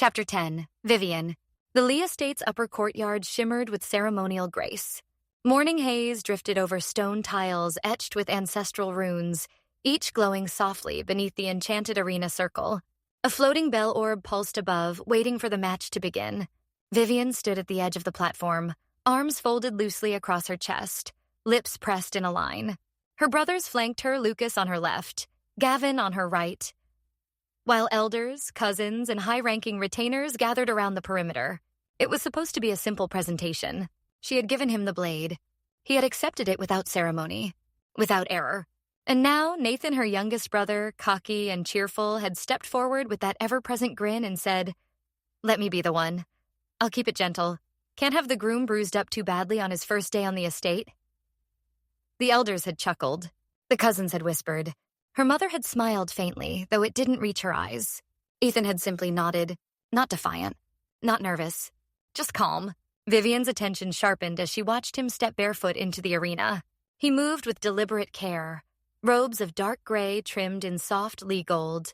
Chapter 10. Vivian. The Lee Estate's upper courtyard shimmered with ceremonial grace. Morning haze drifted over stone tiles etched with ancestral runes, each glowing softly beneath the enchanted arena circle. A floating bell orb pulsed above, waiting for the match to begin. Vivian stood at the edge of the platform, arms folded loosely across her chest, lips pressed in a line. Her brothers flanked her, Lucas on her left, Gavin on her right, while elders, cousins, and high-ranking retainers gathered around the perimeter. It was supposed to be a simple presentation. She had given him the blade. He had accepted it without ceremony, without error. And now Nathan, her youngest brother, cocky and cheerful, had stepped forward with that ever-present grin and said, "Let me be the one. I'll keep it gentle. Can't have the groom bruised up too badly on his first day on the estate." The elders had chuckled. The cousins had whispered. Her mother had smiled faintly, though it didn't reach her eyes. Ethan had simply nodded, not defiant, not nervous, just calm. Vivian's attention sharpened as she watched him step barefoot into the arena. He moved with deliberate care, robes of dark gray trimmed in soft Lee gold,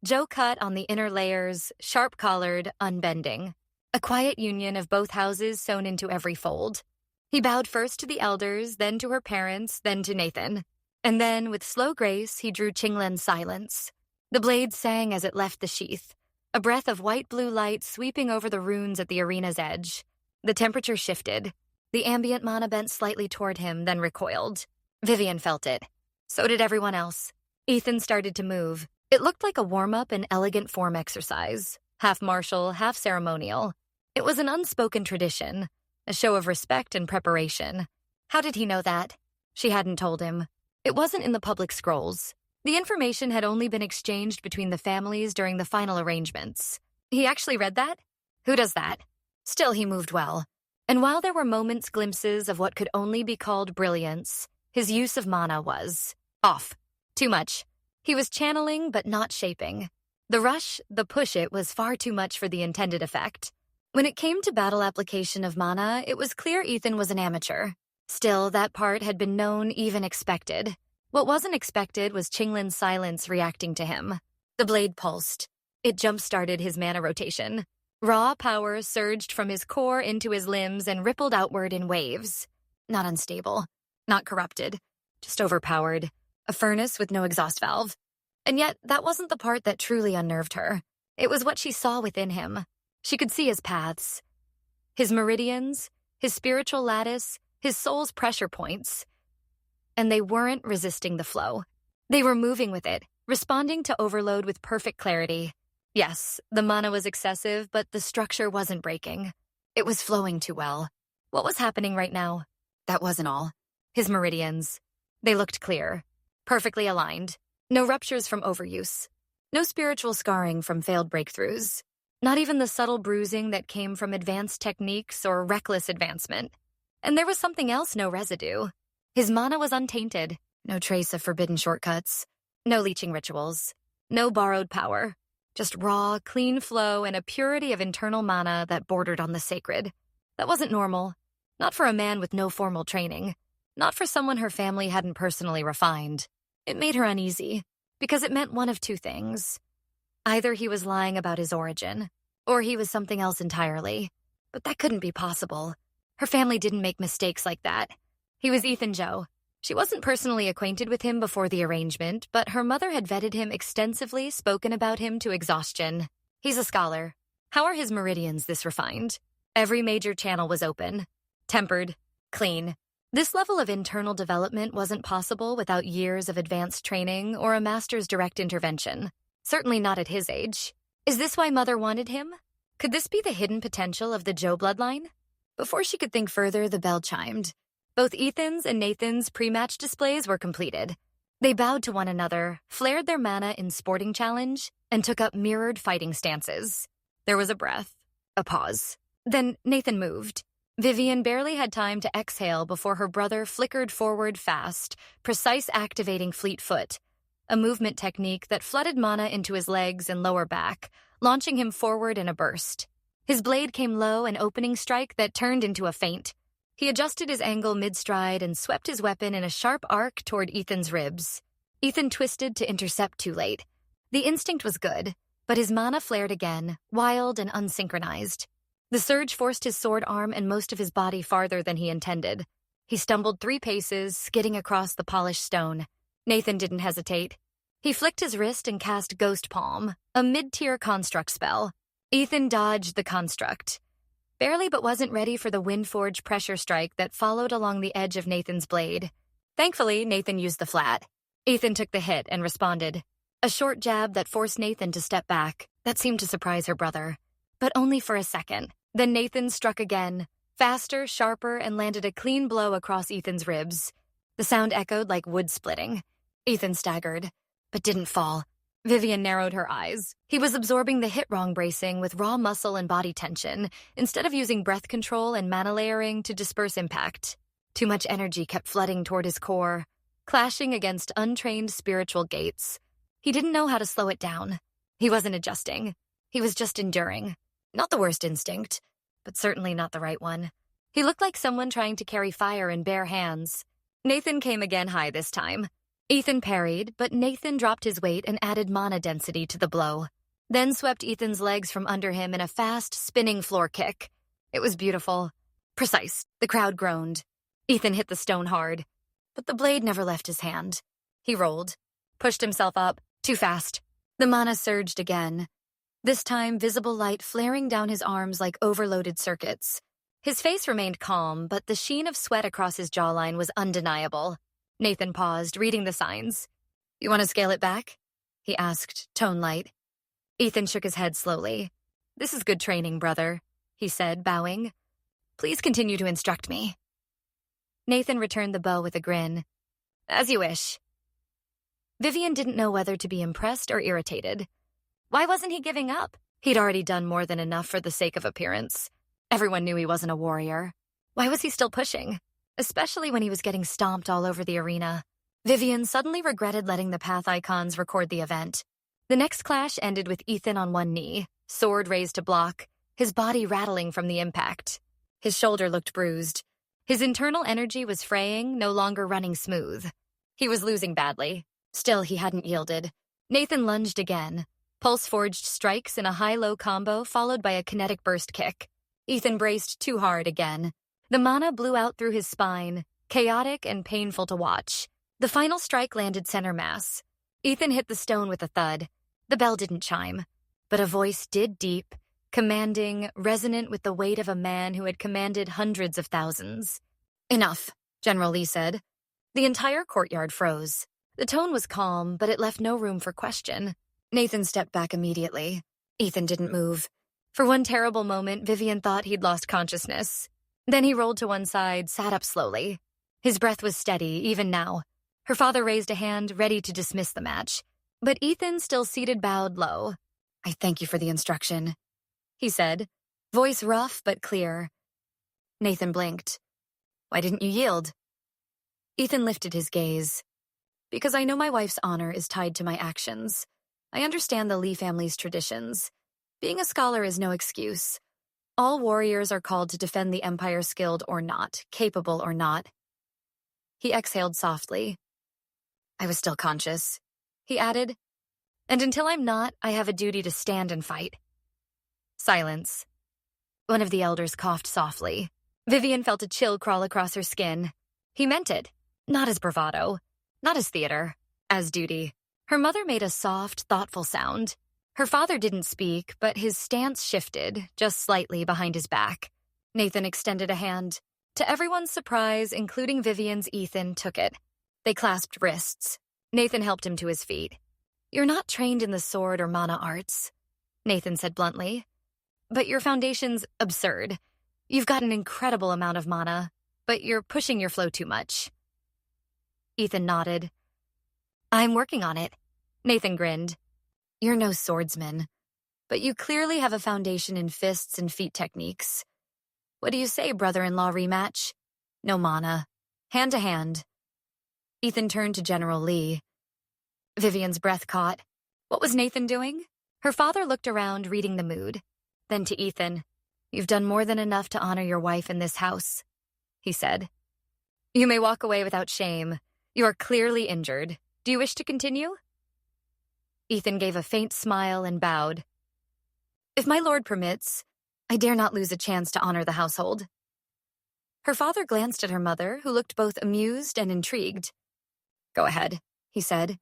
Joe cut on the inner layers, sharp-collared, unbending. A quiet union of both houses sewn into every fold. He bowed first to the elders, then to her parents, then to Nathan. And then, with slow grace, he drew Qinglen's silence. The blade sang as it left the sheath, a breath of white-blue light sweeping over the runes at the arena's edge. The temperature shifted. The ambient mana bent slightly toward him, then recoiled. Vivian felt it. So did everyone else. Ethan started to move. It looked like a warm-up and elegant form exercise, half martial, half ceremonial. It was an unspoken tradition, a show of respect and preparation. How did he know that? She hadn't told him. It wasn't in the public scrolls. The information had only been exchanged between the families during the final arrangements. He actually read that? Who does that? Still, he moved well. And while there were moments glimpses of what could only be called brilliance, his use of mana was off. Too much. He was channeling but not shaping. The rush, the push-it was far too much for the intended effect. When it came to battle application of mana, it was clear Ethan was an amateur. Still, that part had been known, even expected. What wasn't expected was Qinglen's silence reacting to him. The blade pulsed. It jump-started his mana rotation. Raw power surged from his core into his limbs and rippled outward in waves. Not unstable. Not corrupted. Just overpowered. A furnace with no exhaust valve. And yet, that wasn't the part that truly unnerved her. It was what she saw within him. She could see his paths. His meridians, his spiritual lattice, his soul's pressure points. And they weren't resisting the flow. They were moving with it, responding to overload with perfect clarity. Yes, the mana was excessive, but the structure wasn't breaking. It was flowing too well. What was happening right now? That wasn't all. His meridians. They looked clear, perfectly aligned. No ruptures from overuse. No spiritual scarring from failed breakthroughs. Not even the subtle bruising that came from advanced techniques or reckless advancement. And there was something else, no residue. His mana was untainted. No trace of forbidden shortcuts. No leeching rituals. No borrowed power. Just raw, clean flow and a purity of internal mana that bordered on the sacred. That wasn't normal. Not for a man with no formal training. Not for someone her family hadn't personally refined. It made her uneasy, because it meant one of two things. Either he was lying about his origin, or he was something else entirely. But that couldn't be possible. Her family didn't make mistakes like that. He was Ethan Joe. She wasn't personally acquainted with him before the arrangement, but her mother had vetted him extensively, spoken about him to exhaustion. He's a scholar. How are his meridians this refined? Every major channel was open. Tempered. Clean. This level of internal development wasn't possible without years of advanced training or a master's direct intervention. Certainly not at his age. Is this why Mother wanted him? Could this be the hidden potential of the Joe bloodline? Before she could think further, the bell chimed. Both Ethan's and Nathan's pre-match displays were completed. They bowed to one another, flared their mana in sporting challenge, and took up mirrored fighting stances. There was a breath, a pause. Then Nathan moved. Vivian barely had time to exhale before her brother flickered forward fast, precise activating fleet foot, a movement technique that flooded mana into his legs and lower back, launching him forward in a burst. His blade came low, an opening strike that turned into a feint. He adjusted his angle mid-stride and swept his weapon in a sharp arc toward Ethan's ribs. Ethan twisted to intercept too late. The instinct was good. But his mana flared again, wild and unsynchronized. The surge forced his sword arm and most of his body farther than he intended. He stumbled 3 paces, skidding across the polished stone. Nathan didn't hesitate. He flicked his wrist and cast Ghost Palm, a mid-tier construct spell. Ethan dodged the construct. Barely, but wasn't ready for the Windforge pressure strike that followed along the edge of Nathan's blade. Thankfully, Nathan used the flat. Ethan took the hit and responded. A short jab that forced Nathan to step back. That seemed to surprise her brother. But only for a second. Then Nathan struck again, faster, sharper, and landed a clean blow across Ethan's ribs. The sound echoed like wood splitting. Ethan staggered, but didn't fall. Vivian narrowed her eyes. He was absorbing the hit-wrong bracing with raw muscle and body tension, instead of using breath control and mana layering to disperse impact. Too much energy kept flooding toward his core, clashing against untrained spiritual gates. He didn't know how to slow it down. He wasn't adjusting. He was just enduring. Not the worst instinct, but certainly not the right one. He looked like someone trying to carry fire in bare hands. Nathan came again high this time. Ethan parried, but Nathan dropped his weight and added mana density to the blow. Then swept Ethan's legs from under him in a fast, spinning floor kick. It was beautiful. Precise. The crowd groaned. Ethan hit the stone hard, but the blade never left his hand. He rolled, pushed himself up, too fast. The mana surged again. This time, visible light flaring down his arms like overloaded circuits. His face remained calm, but the sheen of sweat across his jawline was undeniable. Nathan paused, reading the signs. "You want to scale it back?" he asked, tone light. Ethan shook his head slowly. "This is good training, brother," he said, bowing. "Please continue to instruct me." Nathan returned the bow with a grin. "As you wish." Vivian didn't know whether to be impressed or irritated. Why wasn't he giving up? He'd already done more than enough for the sake of appearance. Everyone knew he wasn't a warrior. Why was he still pushing? Especially when he was getting stomped all over the arena. Vivian suddenly regretted letting the path icons record the event. The next clash ended with Ethan on one knee, sword raised to block, his body rattling from the impact. His shoulder looked bruised. His internal energy was fraying, no longer running smooth. He was losing badly. Still, he hadn't yielded. Nathan lunged again. Pulse-forged strikes in a high-low combo followed by a kinetic burst kick. Ethan braced too hard again. The mana blew out through his spine, chaotic and painful to watch. The final strike landed center mass. Ethan hit the stone with a thud. The bell didn't chime, but a voice did deep, commanding, resonant with the weight of a man who had commanded hundreds of thousands. "Enough," General Lee said. The entire courtyard froze. The tone was calm, but it left no room for question. Nathan stepped back immediately. Ethan didn't move. For one terrible moment, Vivian thought he'd lost consciousness. Then he rolled to one side, sat up slowly. His breath was steady, even now. Her father raised a hand, ready to dismiss the match. But Ethan, still seated, bowed low. "I thank you for the instruction," he said, voice rough but clear. Nathan blinked. "Why didn't you yield?" Ethan lifted his gaze. "Because I know my wife's honor is tied to my actions. I understand the Lee family's traditions. Being a scholar is no excuse. All warriors are called to defend the Empire, skilled or not, capable or not." He exhaled softly. "I was still conscious," he added. "And until I'm not, I have a duty to stand and fight." Silence. One of the elders coughed softly. Vivian felt a chill crawl across her skin. He meant it. Not as bravado. Not as theater. As duty. Her mother made a soft, thoughtful sound. Her father didn't speak, but his stance shifted, just slightly behind his back. Nathan extended a hand. To everyone's surprise, including Vivian's, Ethan took it. They clasped wrists. Nathan helped him to his feet. "You're not trained in the sword or mana arts," Nathan said bluntly. "But your foundation's absurd. You've got an incredible amount of mana, but you're pushing your flow too much." Ethan nodded. "I'm working on it." Nathan grinned. "You're no swordsman, but you clearly have a foundation in fists and feet techniques. What do you say, brother-in-law rematch? No mana. Hand to hand." Ethan turned to General Lee. Vivian's breath caught. What was Nathan doing? Her father looked around, reading the mood. Then to Ethan. "You've done more than enough to honor your wife in this house," he said. "You may walk away without shame. You are clearly injured. Do you wish to continue?" Ethan gave a faint smile and bowed. "If my lord permits, I dare not lose a chance to honor the household." Her father glanced at her mother, who looked both amused and intrigued. "Go ahead," he said.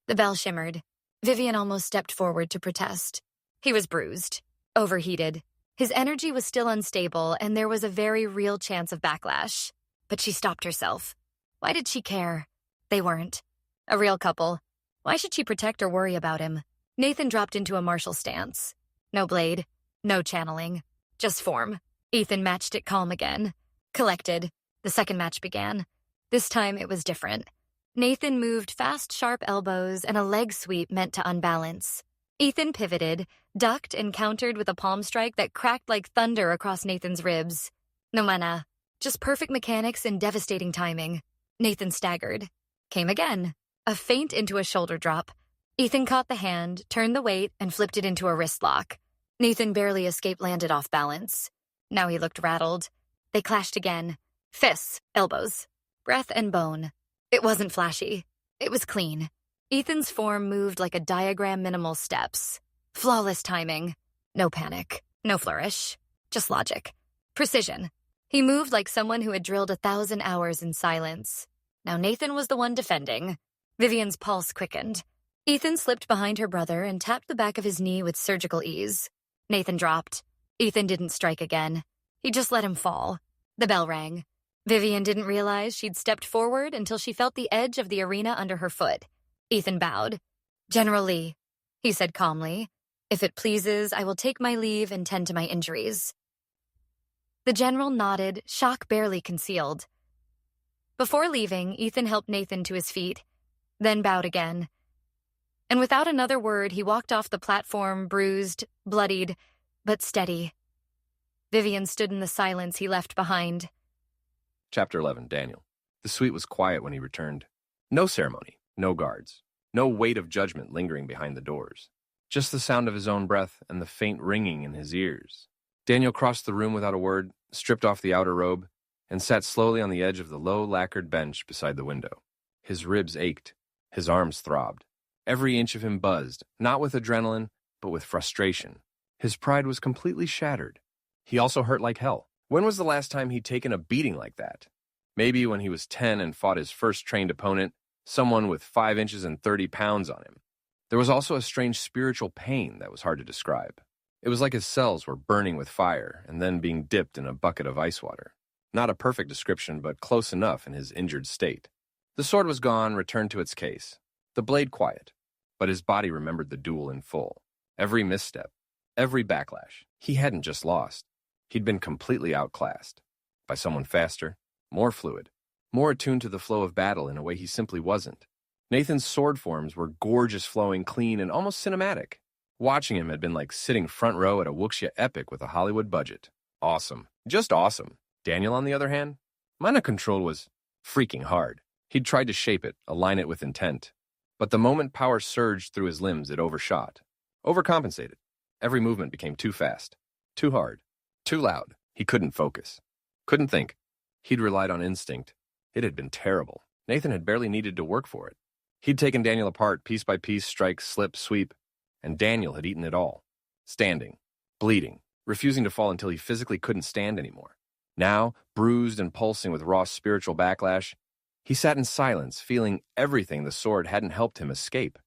The bell shimmered. Vivian almost stepped forward to protest. He was bruised, overheated. His energy was still unstable, and there was a very real chance of backlash. But she stopped herself. Why did she care? They weren't. A real couple. Why should she protect or worry about him? Nathan dropped into a martial stance. No blade, no channeling, just form. Ethan matched it calm again. Collected. The second match began. This time it was different. Nathan moved fast, sharp elbows and a leg sweep meant to unbalance. Ethan pivoted, ducked, and countered with a palm strike that cracked like thunder across Nathan's ribs. No mana. Just perfect mechanics and devastating timing. Nathan staggered. Came again. A feint into a shoulder drop. Ethan caught the hand, turned the weight, and flipped it into a wrist lock. Nathan barely escaped landed off balance. Now he looked rattled. They clashed again. Fists, elbows, breath and bone. It wasn't flashy. It was clean. Ethan's form moved like a diagram minimal steps. Flawless timing. No panic. No flourish. Just logic. Precision. He moved like someone who had drilled 1,000 hours in silence. Now Nathan was the one defending. Vivian's pulse quickened. Ethan slipped behind her brother and tapped the back of his knee with surgical ease. Nathan dropped. Ethan didn't strike again. He just let him fall. The bell rang. Vivian didn't realize she'd stepped forward until she felt the edge of the arena under her foot. Ethan bowed. "General Lee," he said calmly, "if it pleases, I will take my leave and tend to my injuries." The general nodded, shock barely concealed. Before leaving, Ethan helped Nathan to his feet, then bowed again. And without another word, he walked off the platform, bruised, bloodied, but steady. Vivian stood in the silence he left behind. Chapter 11, Daniel. The suite was quiet when he returned. No ceremony, no guards, no weight of judgment lingering behind the doors. Just the sound of his own breath and the faint ringing in his ears. Daniel crossed the room without a word, stripped off the outer robe, and sat slowly on the edge of the low lacquered bench beside the window. His ribs ached. His arms throbbed. Every inch of him buzzed, not with adrenaline, but with frustration. His pride was completely shattered. He also hurt like hell. When was the last time he'd taken a beating like that? Maybe when he was 10 and fought his first trained opponent, someone with 5 inches and 30 pounds on him. There was also a strange spiritual pain that was hard to describe. It was like his cells were burning with fire and then being dipped in a bucket of ice water. Not a perfect description, but close enough in his injured state. The sword was gone, returned to its case. The blade quiet, but his body remembered the duel in full. Every misstep, every backlash. He hadn't just lost. He'd been completely outclassed by someone faster, more fluid, more attuned to the flow of battle in a way he simply wasn't. Nathan's sword forms were gorgeous, flowing, clean, and almost cinematic. Watching him had been like sitting front row at a wuxia epic with a Hollywood budget. Awesome. Just awesome. Daniel, on the other hand, mana control was freaking hard. He'd tried to shape it, align it with intent. But the moment power surged through his limbs, it overshot. Overcompensated. Every movement became too fast, too hard, too loud. He couldn't focus. Couldn't think. He'd relied on instinct. It had been terrible. Nathan had barely needed to work for it. He'd taken Daniel apart, piece by piece, strike, slip, sweep, and Daniel had eaten it all. Standing, bleeding, refusing to fall until he physically couldn't stand anymore. Now, bruised and pulsing with raw spiritual backlash, he sat in silence, feeling everything the sword hadn't helped him escape.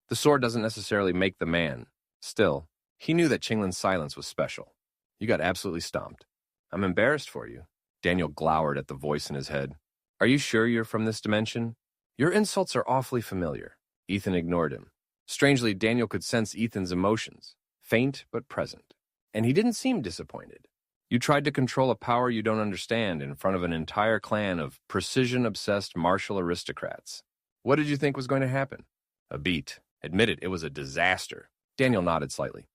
The sword doesn't necessarily make the man. Still, he knew that Qinglin's silence was special. You got absolutely stomped. I'm embarrassed for you. Daniel glowered at the voice in his head. Are you sure you're from this dimension? Your insults are awfully familiar. Ethan ignored him. Strangely, Daniel could sense Ethan's emotions, faint but present. And he didn't seem disappointed. You tried to control a power you don't understand in front of an entire clan of precision-obsessed martial aristocrats. What did you think was going to happen? A beat. Admit it, it was a disaster. Daniel nodded slightly.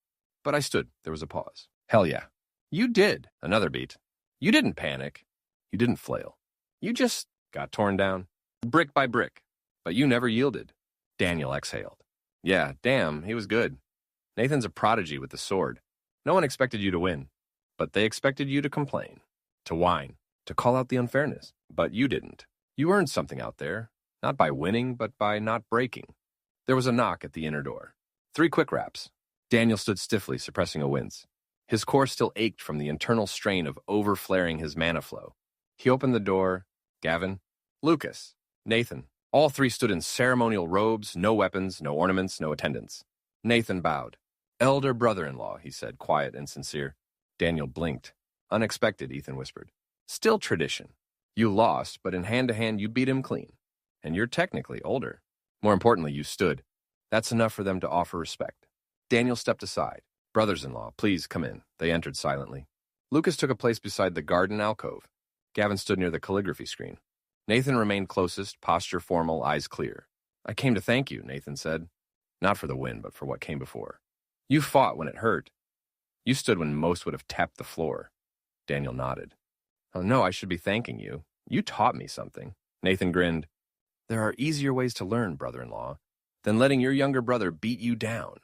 But I stood. There was a pause. Hell yeah. You did. Another beat. You didn't panic. You didn't flail. You just got torn down, brick by brick. But you never yielded. Daniel exhaled. Yeah, damn, he was good. Nathan's a prodigy with the sword. No one expected you to win. But they expected you to complain, to whine, to call out the unfairness. But you didn't. You earned something out there, not by winning, but by not breaking. There was a knock at the inner door. 3 quick wraps. Daniel stood stiffly, suppressing a wince. His core still ached from the internal strain of overflaring his mana flow. He opened the door. Gavin, Lucas, Nathan. All 3 stood in ceremonial robes, no weapons, no ornaments, no attendants. Nathan bowed. Elder brother-in-law, he said, quiet and sincere. Daniel blinked. Unexpected, Ethan whispered. Still tradition. You lost, but in hand-to-hand you beat him clean. And you're technically older. More importantly, you stood. That's enough for them to offer respect. Daniel stepped aside. Brothers-in-law, please come in. They entered silently. Lucas took a place beside the garden alcove. Gavin stood near the calligraphy screen. Nathan remained closest, posture formal, eyes clear. I came to thank you, Nathan said. Not for the win, but for what came before. You fought when it hurt. You stood when most would have tapped the floor. Daniel nodded. Oh, no, I should be thanking you. You taught me something. Nathan grinned. There are easier ways to learn, brother-in-law, than letting your younger brother beat you down.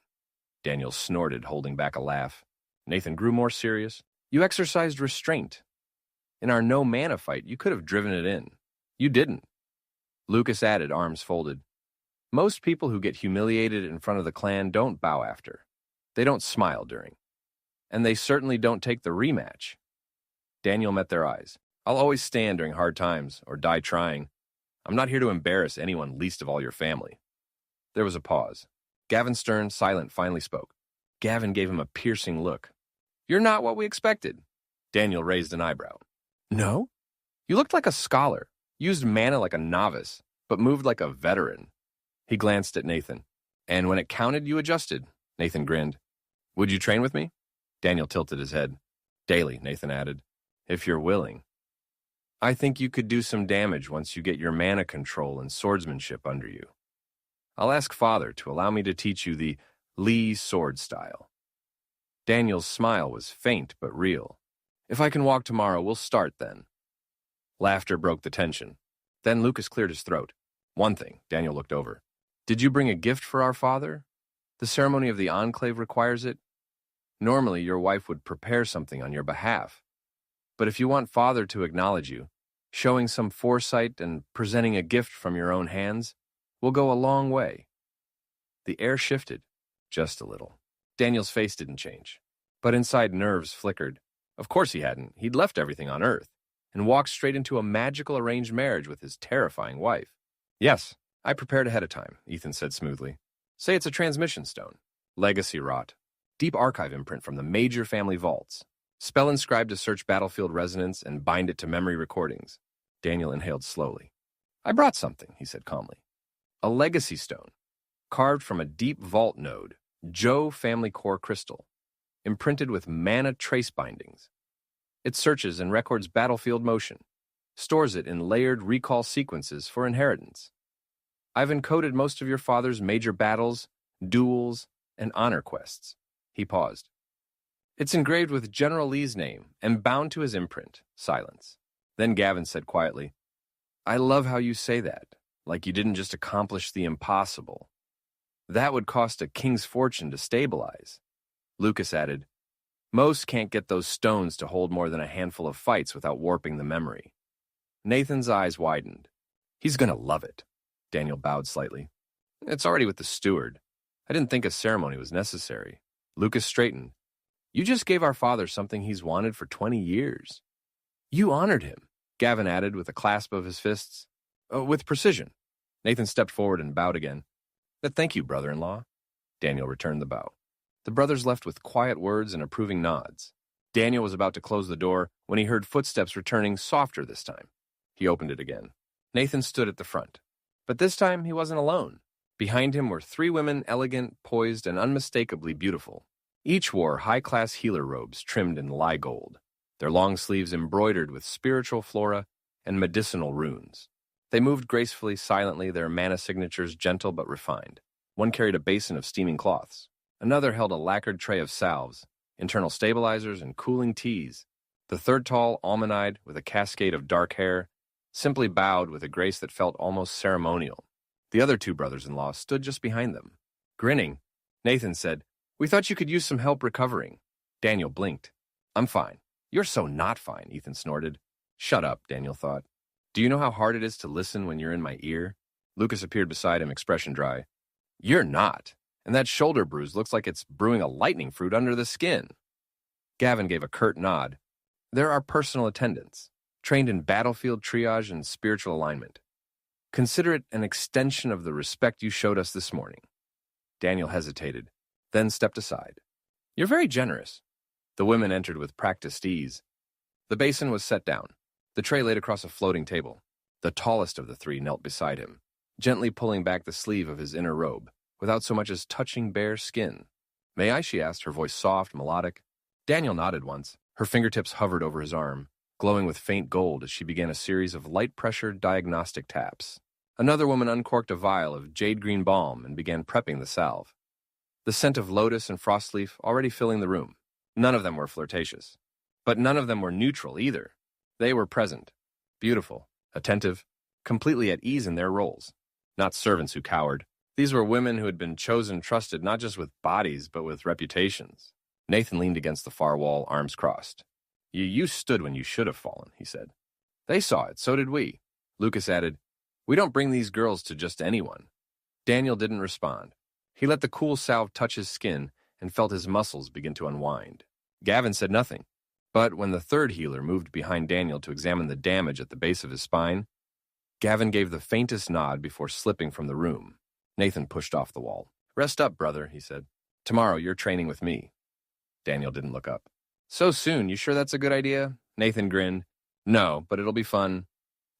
Daniel snorted, holding back a laugh. Nathan grew more serious. You exercised restraint. In our no-mana fight, you could have driven it in. You didn't. Lucas added, arms folded. Most people who get humiliated in front of the clan don't bow after. They don't smile during. And they certainly don't take the rematch. Daniel met their eyes. I'll always stand during hard times, or die trying. I'm not here to embarrass anyone, least of all your family. There was a pause. Gavin Stern, silent, finally spoke. Gavin gave him a piercing look. You're not what we expected. Daniel raised an eyebrow. No? You looked like a scholar, used mana like a novice, but moved like a veteran. He glanced at Nathan. And when it counted, you adjusted. Nathan grinned. Would you train with me? Daniel tilted his head. Daily, Nathan added. If you're willing. I think you could do some damage once you get your mana control and swordsmanship under you. I'll ask Father to allow me to teach you the Lee sword style. Daniel's smile was faint but real. If I can walk tomorrow, we'll start then. Laughter broke the tension. Then Lucas cleared his throat. One thing, Daniel looked over. Did you bring a gift for our father? The ceremony of the Enclave requires it. Normally, your wife would prepare something on your behalf. But if you want Father to acknowledge you, showing some foresight and presenting a gift from your own hands will go a long way. The air shifted, just a little. Daniel's face didn't change, but inside nerves flickered. Of course he hadn't. He'd left everything on Earth and walked straight into a magical arranged marriage with his terrifying wife. Yes, I prepared ahead of time, Ethan said smoothly. Say it's a transmission stone. Legacy rot. Deep archive imprint from the major family vaults. Spell inscribed to search battlefield resonance and bind it to memory recordings. Daniel inhaled slowly. I brought something, he said calmly. A legacy stone, carved from a deep vault node, Joe family core crystal, imprinted with mana trace bindings. It searches and records battlefield motion, stores it in layered recall sequences for inheritance. I've encoded most of your father's major battles, duels, and honor quests. He paused. It's engraved with General Lee's name and bound to his imprint. Silence. Then Gavin said quietly, I love how you say that, like you didn't just accomplish the impossible. That would cost a king's fortune to stabilize. Lucas added, most can't get those stones to hold more than a handful of fights without warping the memory. Nathan's eyes widened. He's gonna love it. Daniel bowed slightly. It's already with the steward. I didn't think a ceremony was necessary. Lucas straightened. You just gave our father something he's wanted for 20 years. You honored him, Gavin added with a clasp of his fists. With precision. Nathan stepped forward and bowed again. Thank you, brother-in-law. Daniel returned the bow. The brothers left with quiet words and approving nods. Daniel was about to close the door when he heard footsteps returning, softer this time. He opened it again. Nathan stood at the front. But this time he wasn't alone. Behind him were 3 women, elegant, poised, and unmistakably beautiful. Each wore high-class healer robes trimmed in lye gold, their long sleeves embroidered with spiritual flora and medicinal runes. They moved gracefully, silently, their mana signatures gentle but refined. One carried a basin of steaming cloths. Another held a lacquered tray of salves, internal stabilizers, and cooling teas. The third, tall, almond-eyed, with a cascade of dark hair, simply bowed with a grace that felt almost ceremonial. The other 2 brothers-in-law stood just behind them. Grinning, Nathan said, We thought you could use some help recovering. Daniel blinked. I'm fine. You're so not fine, Ethan snorted. Shut up, Daniel thought. Do you know how hard it is to listen when you're in my ear? Lucas appeared beside him, expression dry. You're not. And that shoulder bruise looks like it's brewing a lightning fruit under the skin. Gavin gave a curt nod. There are personal attendants, trained in battlefield triage and spiritual alignment. Consider it an extension of the respect you showed us this morning. Daniel hesitated, then stepped aside. You're very generous. The women entered with practiced ease. The basin was set down, the tray laid across a floating table. The tallest of the three knelt beside him, gently pulling back the sleeve of his inner robe, without so much as touching bare skin. May I? She asked, her voice soft, melodic. Daniel nodded once. Her fingertips hovered over his arm, glowing with faint gold as she began a series of light-pressure diagnostic taps. Another woman uncorked a vial of jade-green balm and began prepping the salve. The scent of lotus and frost leaf already filling the room. None of them were flirtatious. But none of them were neutral either. They were present, beautiful, attentive, completely at ease in their roles. Not servants who cowered. These were women who had been chosen, trusted not just with bodies, but with reputations. Nathan leaned against the far wall, arms crossed. You stood when you should have fallen, he said. They saw it, so did we. Lucas added, we don't bring these girls to just anyone. Daniel didn't respond. He let the cool salve touch his skin and felt his muscles begin to unwind. Gavin said nothing, but when the third healer moved behind Daniel to examine the damage at the base of his spine, Gavin gave the faintest nod before slipping from the room. Nathan pushed off the wall. Rest up, brother, he said. Tomorrow you're training with me. Daniel didn't look up. So soon, you sure that's a good idea? Nathan grinned. No, but it'll be fun.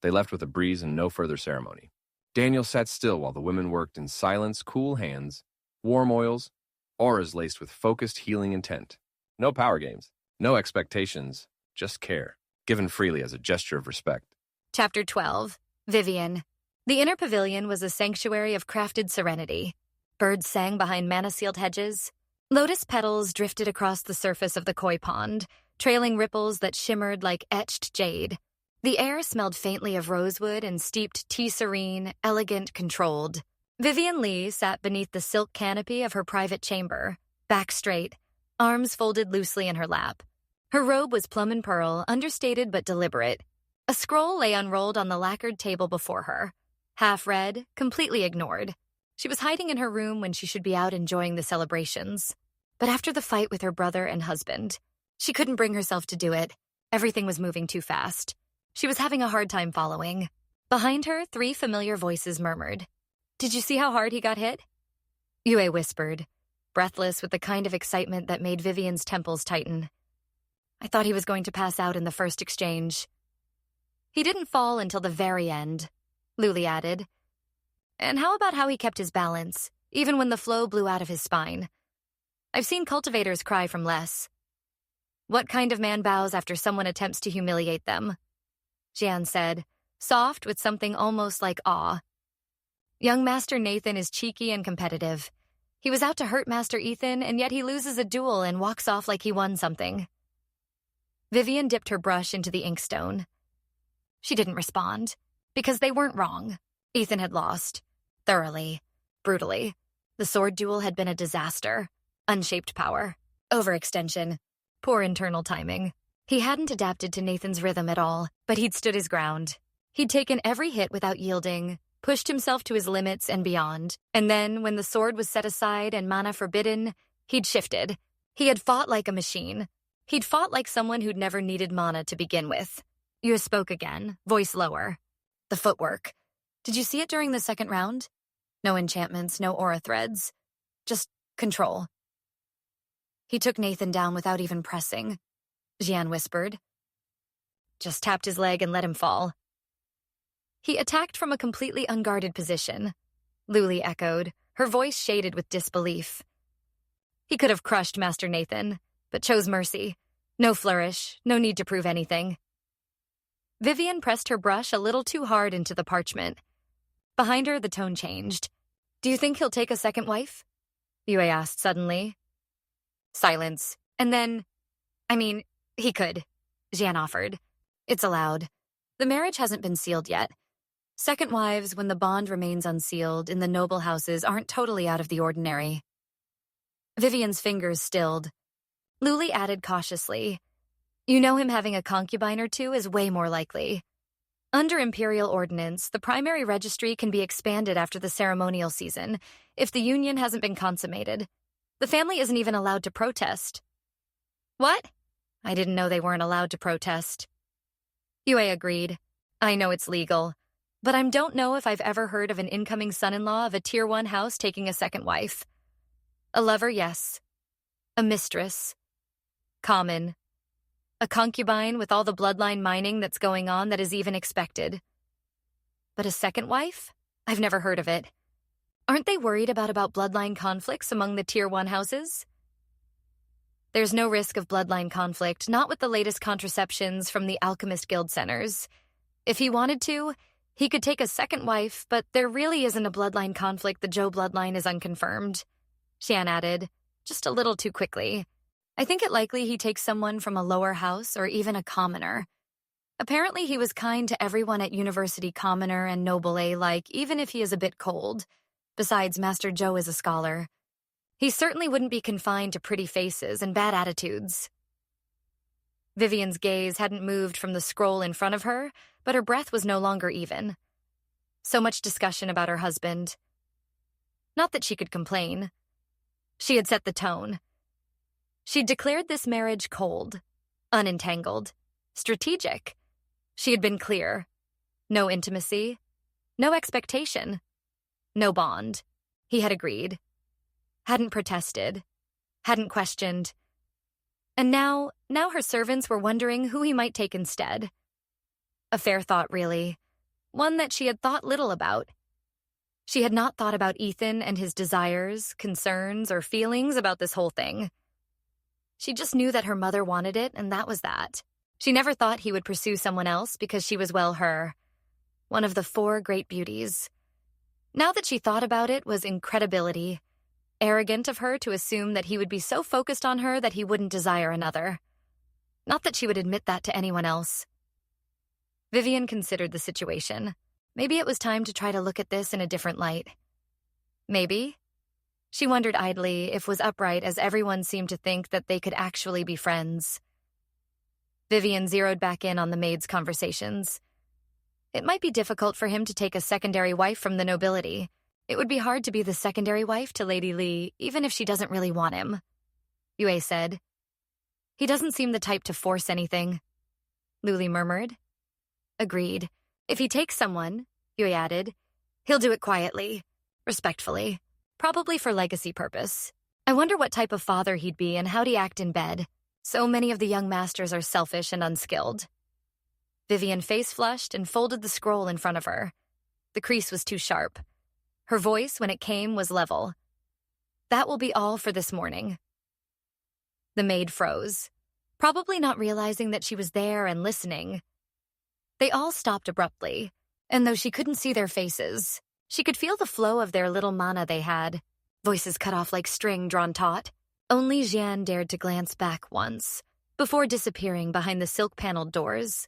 They left with a breeze and no further ceremony. Daniel sat still while the women worked in silence, cool hands, warm oils, auras laced with focused healing intent. No power games, no expectations, just care, given freely as a gesture of respect. Chapter 12. Vivian. The inner pavilion was a sanctuary of crafted serenity. Birds sang behind mana-sealed hedges. Lotus petals drifted across the surface of the koi pond, trailing ripples that shimmered like etched jade. The air smelled faintly of rosewood and steeped tea serene, elegant, controlled. Vivian Lee sat beneath the silk canopy of her private chamber, back straight, arms folded loosely in her lap. Her robe was plum and pearl, understated but deliberate. A scroll lay unrolled on the lacquered table before her. Half read, completely ignored. She was hiding in her room when she should be out enjoying the celebrations. But after the fight with her brother and husband, she couldn't bring herself to do it. Everything was moving too fast. She was having a hard time following. Behind her, 3 familiar voices murmured. Did you see how hard he got hit? Yue whispered, breathless with the kind of excitement that made Vivian's temples tighten. I thought he was going to pass out in the first exchange. He didn't fall until the very end, Luli added. And how about how he kept his balance, even when the flow blew out of his spine? I've seen cultivators cry from less. What kind of man bows after someone attempts to humiliate them? Jian said, soft with something almost like awe. Young Master Nathan is cheeky and competitive. He was out to hurt Master Ethan, and yet he loses a duel and walks off like he won something. Vivian dipped her brush into the inkstone. She didn't respond, because they weren't wrong. Ethan had lost. Thoroughly. Brutally. The sword duel had been a disaster. Unshaped power. Overextension. Poor internal timing. He hadn't adapted to Nathan's rhythm at all, but he'd stood his ground. He'd taken every hit without yielding, pushed himself to his limits and beyond, and then, when the sword was set aside and mana forbidden, he'd shifted. He had fought like a machine. He'd fought like someone who'd never needed mana to begin with. Yue spoke again, voice lower. The footwork. Did you see it during the second round? No enchantments, no aura threads. Just control. He took Nathan down without even pressing. Jian whispered. Just tapped his leg and let him fall. He attacked from a completely unguarded position. Luli echoed, her voice shaded with disbelief. He could have crushed Master Nathan, but chose mercy. No flourish, no need to prove anything. Vivian pressed her brush a little too hard into the parchment. Behind her, the tone changed. Do you think he'll take a second wife? Yue asked suddenly. Silence. And then, he could, Jian offered. It's allowed. The marriage hasn't been sealed yet. Second wives, when the bond remains unsealed in the noble houses, aren't totally out of the ordinary. Vivian's fingers stilled. Luli added cautiously, you know him having a concubine or two is way more likely. Under imperial ordinance, the primary registry can be expanded after the ceremonial season if the union hasn't been consummated. The family isn't even allowed to protest. What? I didn't know they weren't allowed to protest. Yue agreed. I know it's legal, but I don't know if I've ever heard of an incoming son-in-law of a Tier 1 house taking a second wife. A lover, yes. A mistress. Common. A concubine with all the bloodline mining that's going on that is even expected. But a second wife? I've never heard of it. Aren't they worried about bloodline conflicts among the Tier 1 houses? There's no risk of bloodline conflict, not with the latest contraceptions from the Alchemist Guild centers. If he wanted to, he could take a second wife, but there really isn't a bloodline conflict. The Zhou bloodline is unconfirmed. Xian added, just a little too quickly. I think it likely he takes someone from a lower house or even a commoner. Apparently he was kind to everyone at University Commoner and Noble A-like, even if he is a bit cold. Besides, Master Zhou is a scholar. He certainly wouldn't be confined to pretty faces and bad attitudes. Vivian's gaze hadn't moved from the scroll in front of her, but her breath was no longer even. So much discussion about her husband. Not that she could complain. She had set the tone. She'd declared this marriage cold, unentangled, strategic. She had been clear. No intimacy, no expectation, no bond. He had agreed. Hadn't protested, hadn't questioned. And now her servants were wondering who he might take instead. A fair thought, really. One that she had thought little about. She had not thought about Ethan and his desires, concerns, or feelings about this whole thing. She just knew that her mother wanted it, and that was that. She never thought he would pursue someone else because she was, well, her. One of the 4 great beauties. Now that she thought about it was incredibility. Arrogant of her to assume that he would be so focused on her that he wouldn't desire another. Not that she would admit that to anyone else. Vivian considered the situation. Maybe it was time to try to look at this in a different light. Maybe. She wondered idly if was upright, as everyone seemed to think that they could actually be friends. Vivian zeroed back in on the maid's conversations. It might be difficult for him to take a secondary wife from the nobility. It would be hard to be the secondary wife to Lady Li, even if she doesn't really want him. Yue said. He doesn't seem the type to force anything. Luli murmured. Agreed. If he takes someone, Yue added, he'll do it quietly, respectfully, probably for legacy purpose. I wonder what type of father he'd be and how'd he act in bed. So many of the young masters are selfish and unskilled. Vivian face flushed and folded the scroll in front of her. The crease was too sharp. Her voice, when it came, was level. That will be all for this morning. The maid froze, probably not realizing that she was there and listening. They all stopped abruptly, and though she couldn't see their faces, she could feel the flow of their little mana they had, voices cut off like string drawn taut. Only Jian dared to glance back once, before disappearing behind the silk-paneled doors.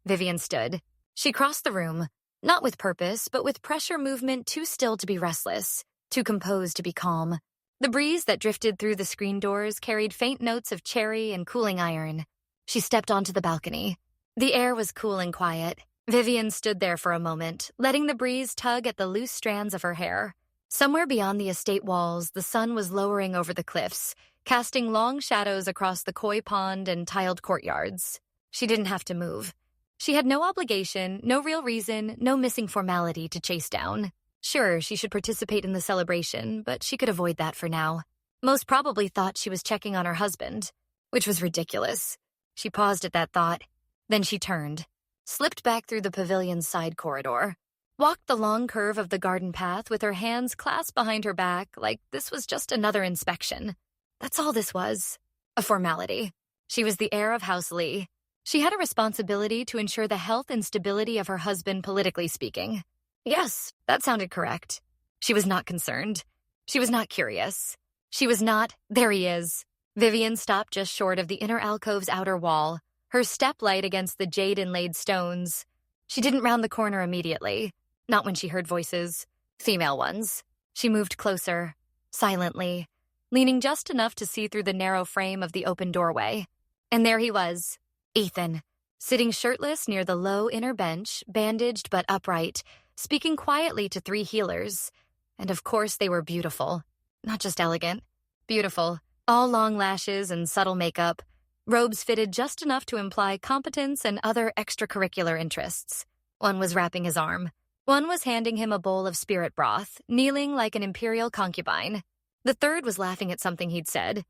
Vivian stood. She crossed the room, not with purpose, but with pressure movement too still to be restless, too composed to be calm. The breeze that drifted through the screen doors carried faint notes of cherry and cooling iron. She stepped onto the balcony. The air was cool and quiet. Vivian stood there for a moment, letting the breeze tug at the loose strands of her hair. Somewhere beyond the estate walls, the sun was lowering over the cliffs, casting long shadows across the koi pond and tiled courtyards. She didn't have to move. She had no obligation, no real reason, no missing formality to chase down. Sure, she should participate in the celebration, but she could avoid that for now. Most probably thought she was checking on her husband, which was ridiculous. She paused at that thought. Then she turned, slipped back through the pavilion's side corridor, walked the long curve of the garden path with her hands clasped behind her back like this was just another inspection. That's all this was. A formality. She was the heir of House Li. She had a responsibility to ensure the health and stability of her husband, politically speaking. Yes, that sounded correct. She was not concerned. She was not curious. She was not, there he is. Vivian stopped just short of the inner alcove's outer wall, her step light against the jade-inlaid stones. She didn't round the corner immediately, not when she heard voices, female ones. She moved closer, silently, leaning just enough to see through the narrow frame of the open doorway. And there he was, Ethan, sitting shirtless near the low inner bench, bandaged but upright, speaking quietly to 3 healers. And of course they were beautiful. Not just elegant. Beautiful. All long lashes and subtle makeup. Robes fitted just enough to imply competence and other extracurricular interests. One was wrapping his arm. One was handing him a bowl of spirit broth, kneeling like an imperial concubine. The third was laughing at something he'd said.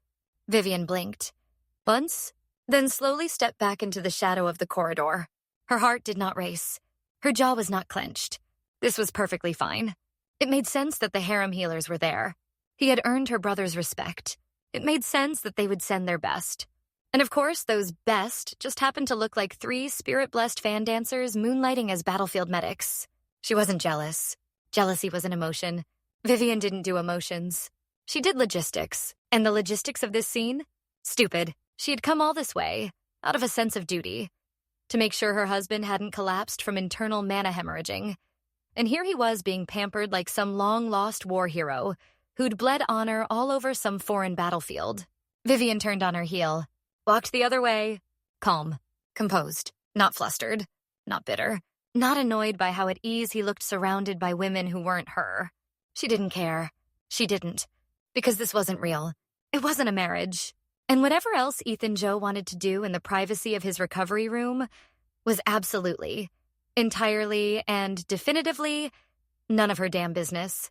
Vivian blinked. Once, then slowly stepped back into the shadow of the corridor. Her heart did not race. Her jaw was not clenched. This was perfectly fine. It made sense that the harem healers were there. He had earned her brother's respect. It made sense that they would send their best. And of course, those best just happened to look like 3 spirit-blessed fan dancers moonlighting as battlefield medics. She wasn't jealous. Jealousy was an emotion. Vivian didn't do emotions. She did logistics. And the logistics of this scene? Stupid. She had come all this way, out of a sense of duty, to make sure her husband hadn't collapsed from internal mana hemorrhaging. And here he was being pampered like some long-lost war hero who'd bled honor all over some foreign battlefield. Vivian turned on her heel, walked the other way, calm, composed, not flustered, not bitter, not annoyed by how at ease he looked surrounded by women who weren't her. She didn't care. She didn't. Because this wasn't real. It wasn't a marriage. And whatever else Ethan Joe wanted to do in the privacy of his recovery room was absolutely, entirely, and definitively none of her damn business.